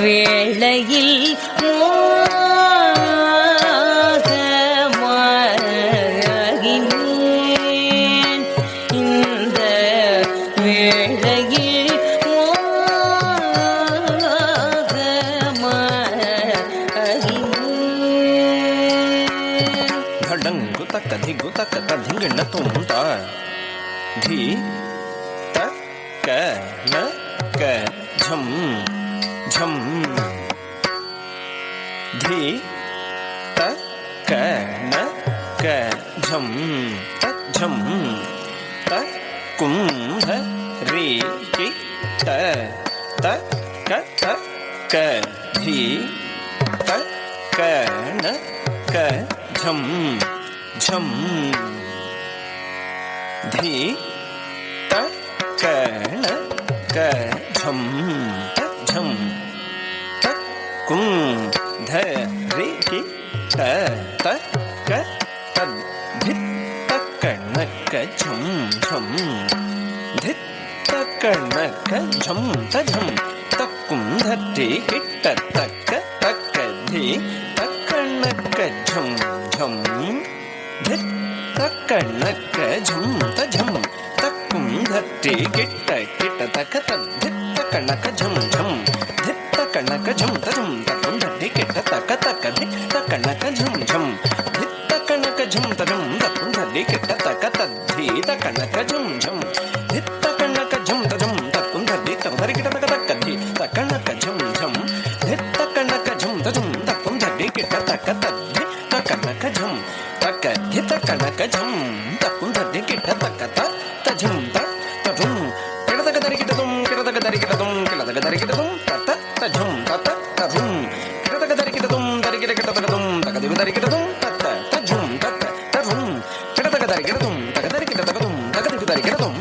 வேளையில் மோகமாகினேன். இந்த வேளையில் மோகமாகினேன். धडंगु तक धिगु तक धिंगिण तुम ता धी त क न क झम झम धी त क न क झम त झम त कुम ध रे कि त त क त क धी त क न क झम झम धी त क न क झम त झम त कुम ध रे कि त त क त धि त क न क झम झम धि त क न क झम त झम त कुम ध रे कि त त क त क धि त क न क झम झम धित तक नक झम त झम तकुम धट्टे किट्ट किट्ट तक धित तक नक झम झम धित तक नक झम त झम तकुम धट्टे किट्ट तक तक धित तक नक झम झम धित तक नक झम त झम तकुम धट्टे किट्ट तक धी तक नक झम झम धित तक नक झम त झम तकुम धट्टे तक धरि किट्ट तक तक धी तक नक झम झम धित तक नक झम त झम तकुम धट्टे किट्ट तक धी तक नक झम तक धित तक नक झम तकुम धट्टे किट्ट तक त झम त झम किट तक धरि किट्ट तुम किट तक धरि किट्ट तुम किट तक धरि किट्ट तुम त झम त झम किट तक धरि किट्ट तुम धरि किट्ट तक तुम तक धरि किट्ट तुम त झम त झम किट तक धरि किट्ट तुम तक धरि किट्ट तक तुम तक धरि किट्ट तुम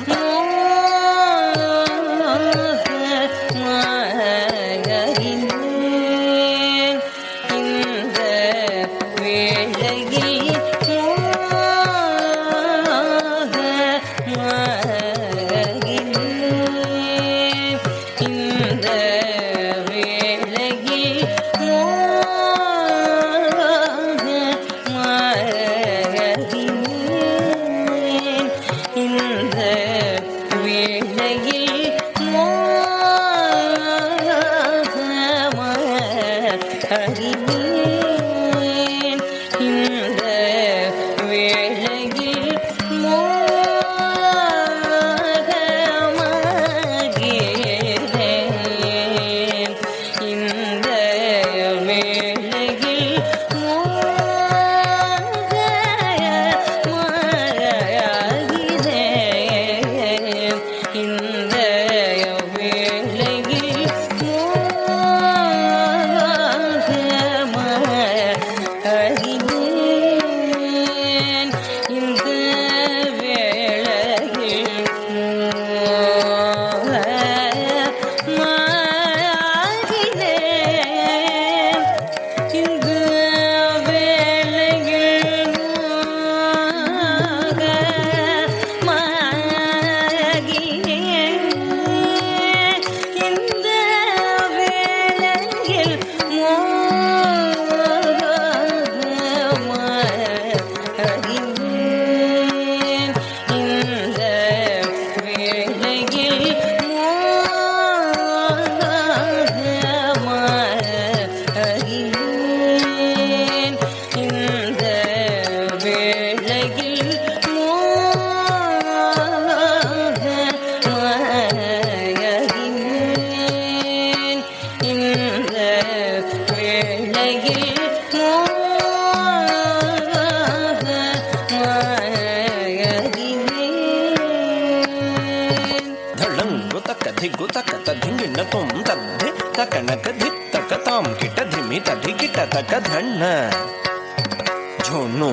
झोनो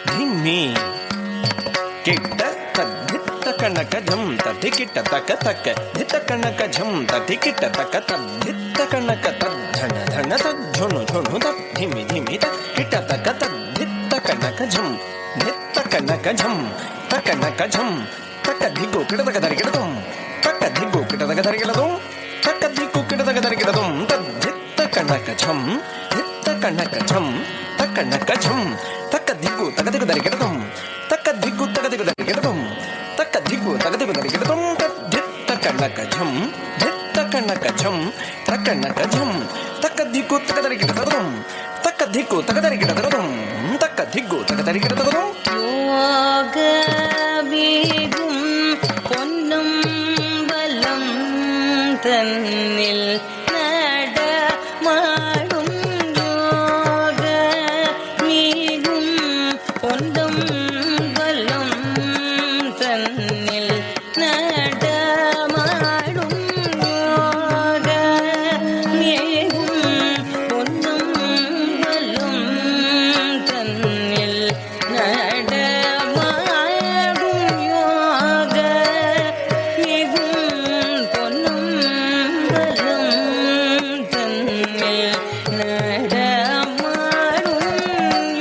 धिमी किट्ट तद्धित कनक झम तधिकिट तक तक धित कनक झम तधिकिट तक तद्धित कनक तद्धन धन तद्धोनो झोनो तद्धिमी धिमी तकिट तक तद्धित कनक झम धित कनक झम तकनक झम तक धिगो किट तक धरिकिट तुम तक धिगो किट तक धरिकिट तुम तक धिगो किट தகதரிக்கிடதும் தத்தித்த கண்ணக்கச்சம் தித்த கண்ணக்கச்சம் தக்கண்ணக்கச்சம் தக்க திக்கு தகதிக்கு தரிக்கிடதும் தக்க திக்கு தகதிக்கு தரிக்கிடதும் தக்க திக்கு தகதிக்கு தரிக்கிடதும் தத்தித்த கண்ணக்கச்சம் தித்த கண்ணக்கச்சம் தக்கண்ணக்கச்சம் தக்க திக்கு தகதரிக்கிடதும் தக்க திக்கு தகதரிக்கிடதும் தக்க திக்கு தகதரிக்கிடதும் யோக வேகும் பொன்னும் பலம் தன்னில் நடமாடும் யோக மீகும் பொன்னும் பலம் தன்னில் நடமாடும் யோக மீகும் பொன்னும் பலம் தன்னில் நடமாடும் யோக மிகும் பொன்னும் பலம் தன்னில் நடமாடும்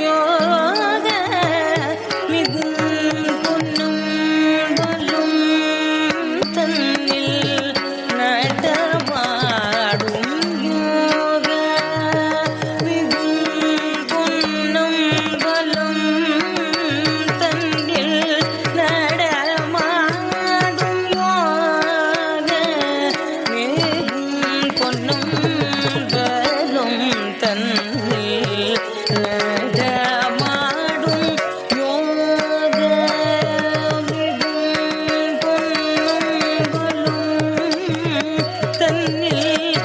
யோக மிகும் பொன்னும் பலம் தன்னில் நடமாடும் யோக மிகும் பொன்னும் பலம் தன்னில் நடமாடும் யோக மிகும் பொன்னும் பலம் தன்னில் நடமாடும் யோக மிகும் பொன்னும் பலம் தன்னில் நடமாடும் யோக மிகும் பொன்னும் பலம் தன்னில்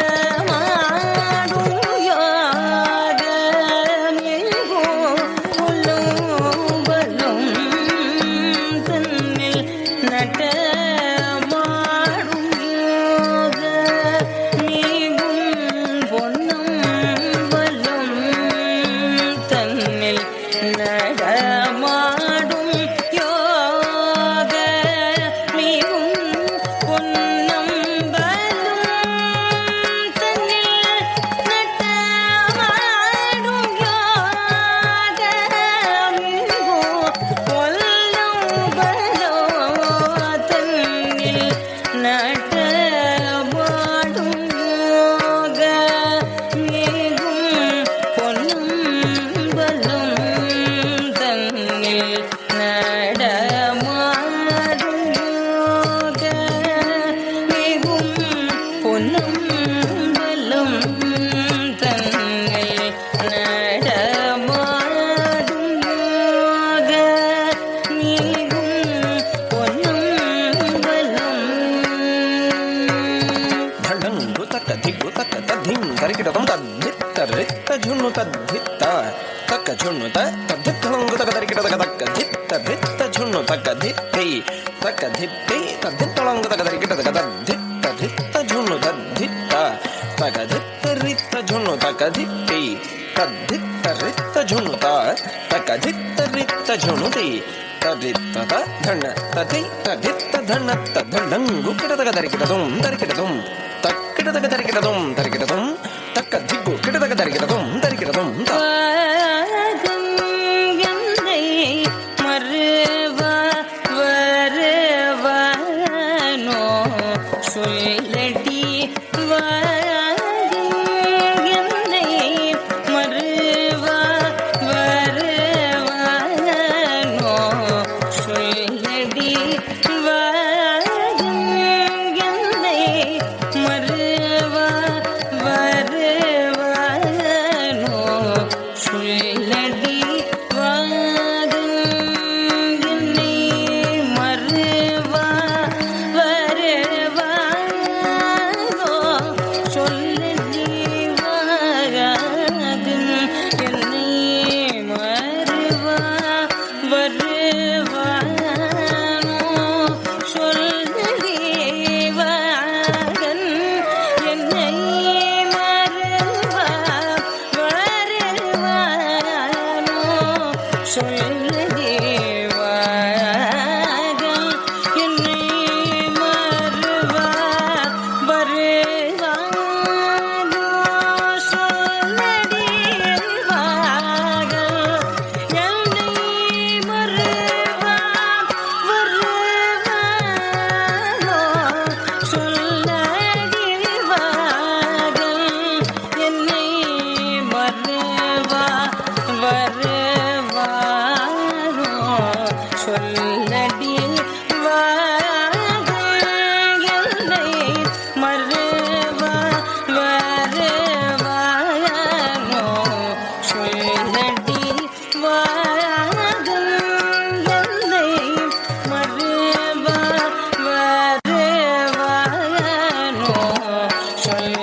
நடமாடும் யோக மிகும் பொன்னும் பலம் தன்னில் நடமாடும் யோக மிகும் பொன்னும் பலம் தன்னில் நடமாடும் யோக மிகும் பொன்னும் பலம் தன்னில் நடமாடும் யோக மிகும் பொன்னும் பலம் தன்னில் நடமாடும் யோக மிகும் பொன்னும் பலம் தன்னில் நடமாடும் யோக மிகும் பொன்னும் பலம் ಧಳಂಗು ತಕ್ಕ ದಿಗ್ಗು ತಕ್ಕ ತದ್ಧಿಂ ತರಿಕಿಡತಂ ತದ್ದಿತ್ತ ರಿತ್ತ ಝುಣ್ಣು ತದ್ದಿತ್ತ ತಕ್ಕ ಝುಣ್ಣು ತದ್ದಿತ್ತಳಂಗು ತಕ್ಕ ತರಿಕಿಡ ತಕ್ಕ ದಿತ್ತ ರಿತ್ತ ಝುಣ್ಣು ತಕ್ಕ ದಿತ್ತೈ ತಕ್ಕ ದಿತ್ತೈ ತದ್ದಿತ್ತಳಂಗು ತಕ್ಕ ತರಿಕಿಡ ತದ್ದಿತ್ತ ರಿತ್ತ ಝುಣ್ಣು ತದ್ದಿತ್ತ ತಕ್ಕ ದಿತ್ತ ರಿತ್ತ ಝುಣ್ಣು ತಕ್ಕ ದಿತ್ತೈ ತದ್ದಿತ್ತ ರಿತ್ತ ಝುಣ್ಣು ತಕ್ಕ ದಿತ್ತ ರಿತ್ತ ಝುಣ್ಣು ತೈ ತದಿತ್ತ ಧಣ್ಣ ತದಿ ತದಿತ್ತ ಧಣ್ಣ ತದ್ದಂಗು ಕಿಡತಗ ತರಿಕಿಡದುಂ ತರಿಕಿಡದುಂ ತಕ್ಕಿಡತಗ ತರಿಕಿಡದುಂ ತರಿಕಿಡದುಂ ತಕ್ಕ ದಿಗ್ಗು ಕಿಡತಗ ತರಿಕಿಡದುಂ ತರಿಕಿಡದುಂ வாகம் எந்தை மறுவா வருவானோ சொல்லடி வாகம் எந்தை மறுவா வருவானோ சொல்லடி வாகம் எந்தை மறுவா வருவானோ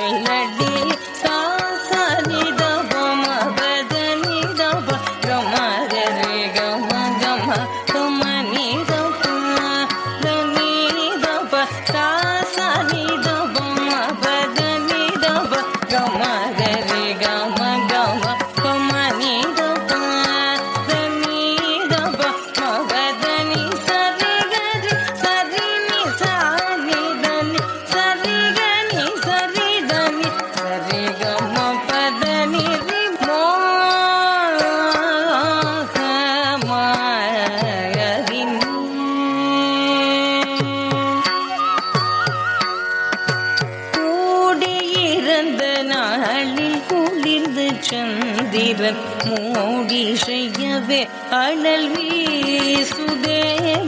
சொல்லடி சாசனி தப மபதனி தப கம கரி கம கம கமனி தப தனி தப சாசனி தப மபதனி தப கம கரி கம கம கமனி தப தனி தப மபதனி சரி கரி சரி நி சானி தனி சரி கனி சரி தனி சரி கம பதனி ரி மோ மாயரின் கூடியிருந்த நாளில் குளிர்ந்து சந்திரன் மூடி செய்யவே அனல் வீசுதே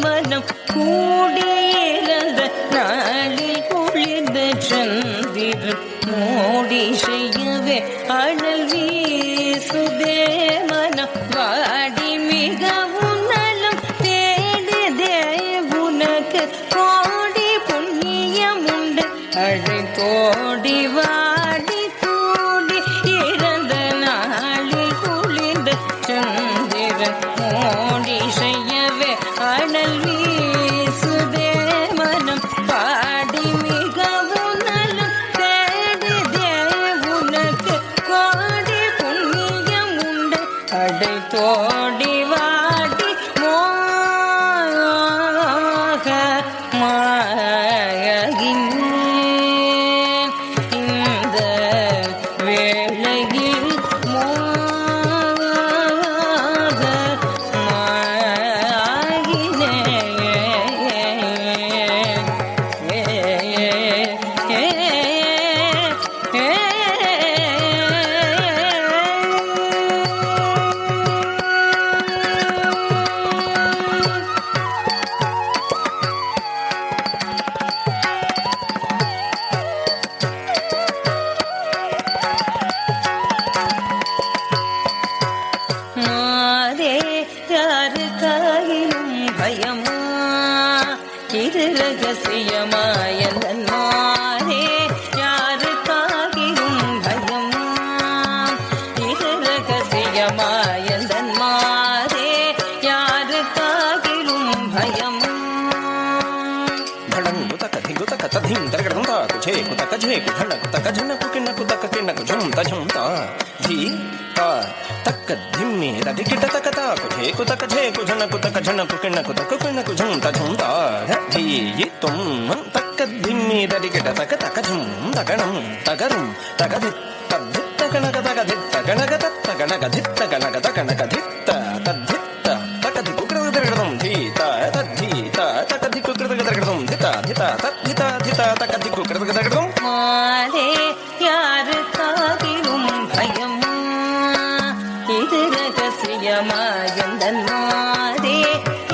மனம் கூடியிருந்த நாளில் குளிர்ந்த சந்திரன் மூடி செய்யவே அனல் வீசுதே மனம் வாடி மிகவும் நலம் தேடுதே உனக்கு கோடி புண்ணியம் உண்டு அழைத்தோடி வாடி கூடி இறந்த நாளில் குளிர்ந்த சந்திரன் மோடி செய்யவே அனல் வீசுதே மனம் பாடி மிகவும் நலம் தேடுதே உனக்கு கோடி புண்ணியம் உண்டு அடைத்தோடி வாடி மோக மாயகினேன் இந்த வேளையில் மோக மாதே யாருக்காயினும் பயமா இது ரகசியமா எந்தன் மாதே யாருக்காகினும் பயமா இது ரகசியமா எந்தன் மாதே யாருக்காகினும் பயமா धड़ंग कुतक धिंग कुतक तधिं तरगड़ं ता कुछे कुतक झे कुधन कुतक झन कुकिन कुतक किन कुझुम तझुम ता धी ता तक धिम्मे तदिकिट तक ता कुछे कुतक झे कुझन कुतक झन कुकिन कुतक किन कुझुम तझुम ता धी ये तुम तक धिम्मे तदिकिट तक तक झुम तगणं तगरुम तगधि तद्धि तगणक तगधि तगणक तगणक धि तगणक तगणक धि तद्धि तकधि कुकृतगदगदं धी ता तद्धि ता तकधि कुकृतगदगदं धिता धिता तद्धिता धिता तकधि कुकृतगदगदं மாதே யாருக்காகினும் பயமா இது ரகசியமா எந்தன் மாதே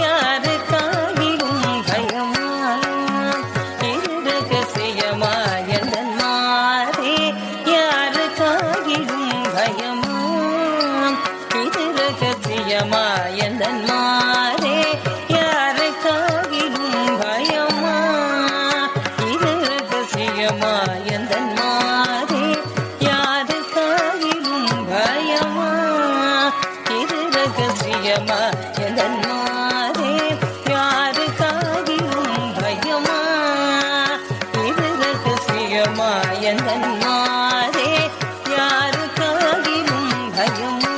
யாருக்காகினும் பயமா இது ரகசியமா எந்தன் மாதே யாருக்காகினும் பயமா இது ரகசியமா எந்தன் மாதே யாருக்காகினும் பயமா இது ரகசியமா எந்தன் மாதே யாருக்காகினும் பயமா இது ரகசியமா எந்தன் மாதே யாருக்காகினும் பயமா இது ரகசியமா எந்தன் மாதே யாருக்காகினும் பயமா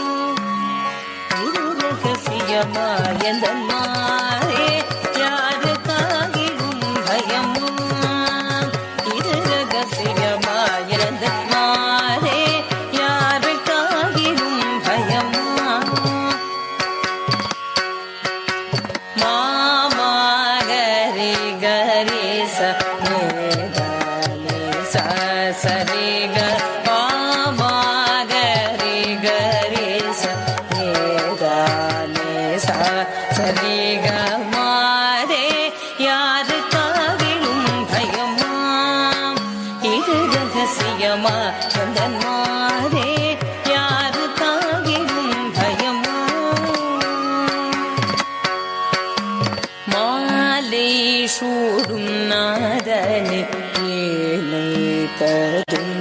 இது ரகசியமா எந்தன் மாதே யாருக்காகினும் பயமா இது ரகசியமா எந்தன் மாதே யாருக்காகினும் பயமா மாமா கரி கரி ச சரி க மாமா கரி கரி ச சரி க மாதே யாருக்காகினும் பயமா இது ரகசியமா எந்தன் மாதே யாருக்காகினும் பயமா மாலை சூடும் நாதனே ஏனை கதும்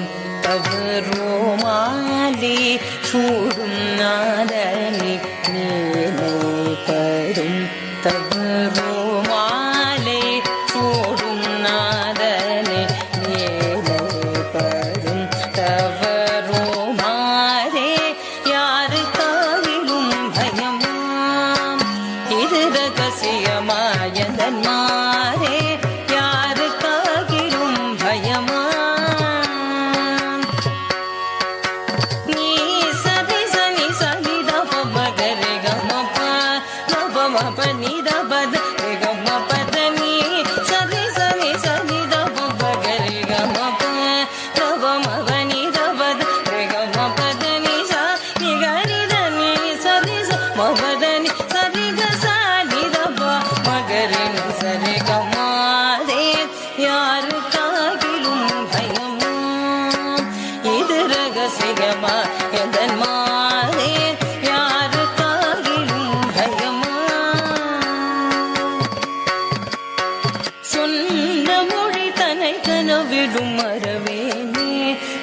ரகசியமா எந்தன் மாதே யாருக்காகிலும் பயமா சொன்ன மொழி தனை கனவிடும் மறவேனே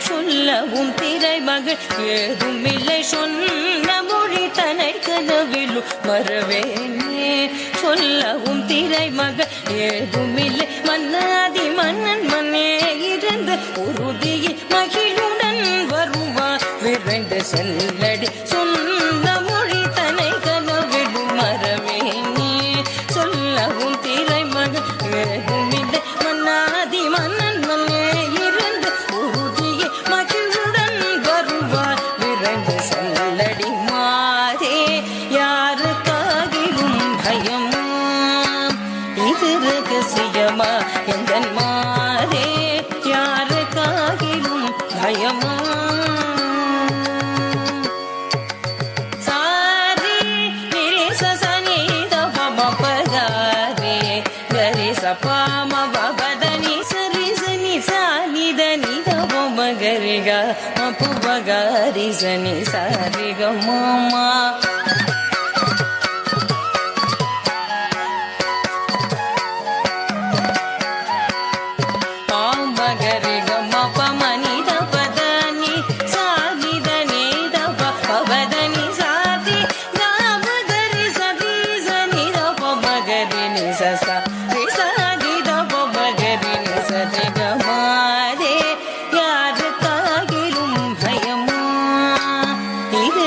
சொல்லவும் திரை மகள் ஏதும் இல்லை சொன்ன மொழி தனை கனவிலும் மறவேனே சொல்லவும் திரை மகள் ஏதும் இல்லை மன்னாதி மன்னன் மன்னே இருந்து உறுதியை மகிழுடன் வருவார் விரைந்து செல்லடி சொன்ன மொழி தனை கனவிடும் மறவேனே சொல்லவும் திரை மகள் ஏதும் இல்லை மன்னாதி மன்னன் மன்னே இருந்து உறுதியை மகிழுடன் வருவார் விரைந்து செல்லடி மாதே யாருக்காகிலும் பயமா இது ரகசியமா எந்தன் மாதே யாருக்காகிலும் பயமா சாரி நிரே சசனி தபம பகாரே கரி சபாம பபதனி சரி சனி சானி தனி தபம கரிக மபு பகாரி சனி சாரி க மாமா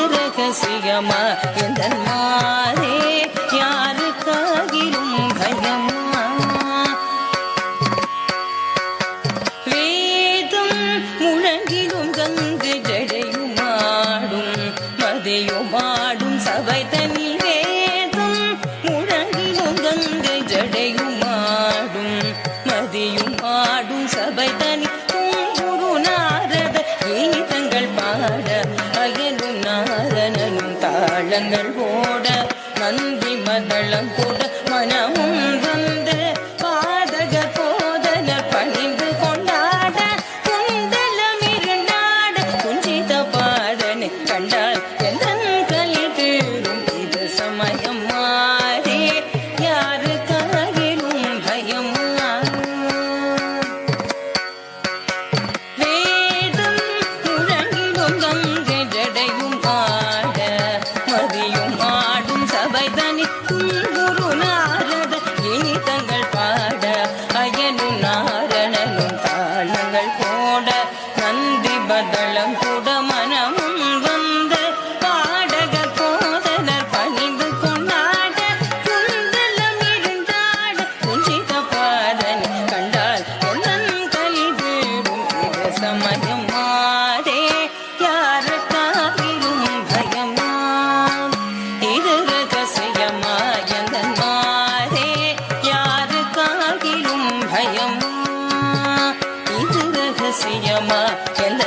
ரகசியமா எந்தன் மாதே யாருக்காகிலும் பயமா வேதம் முழங்கிலும் கங்கு ஜடையுமாடும் மதையுமாடும் சபை தனில் வேதம் முழங்கிலும் கங்கு ஜடையுமாடும் மதியுமாடும் சபை தனி குரு நாரத கீதங்கள் பாட அயலும் நாரணனும் தாளங்கள் போட நந்தி மதளம் கூட மனமும் வந்து பாதக போதனர் பணிந்து கொண்டாட குந்தலம் இருந்தாட குஞ்சித பாதனை கண்டால் எந்தன் கலி தீரும் இது சமயம் மாறே யாருக்காகிலும் பயமா வேதம் முழங்கிலும் கங்கை ஜடையும் ஆட மதியும் ஆடும் சபை தனி குரு நாரத கீதங்கள் பாட அயனும் நாரணனும் தாளங்கள் போட நந்தி பதளம் கூட மனமும் வந்து பாடக போதனர் பணிந்து கொண்டாட குந்தலம் இருந்தாட குஞ்சித பாதனை கண்டால் எந்தன் கலி தீரும் இது சமயம் மாதே யாருக்காகிலும் பயமா இது ரகசியமா எந்தன் மாதே யாருக்காகிலும் பயமா இது ரகசியமா எந்த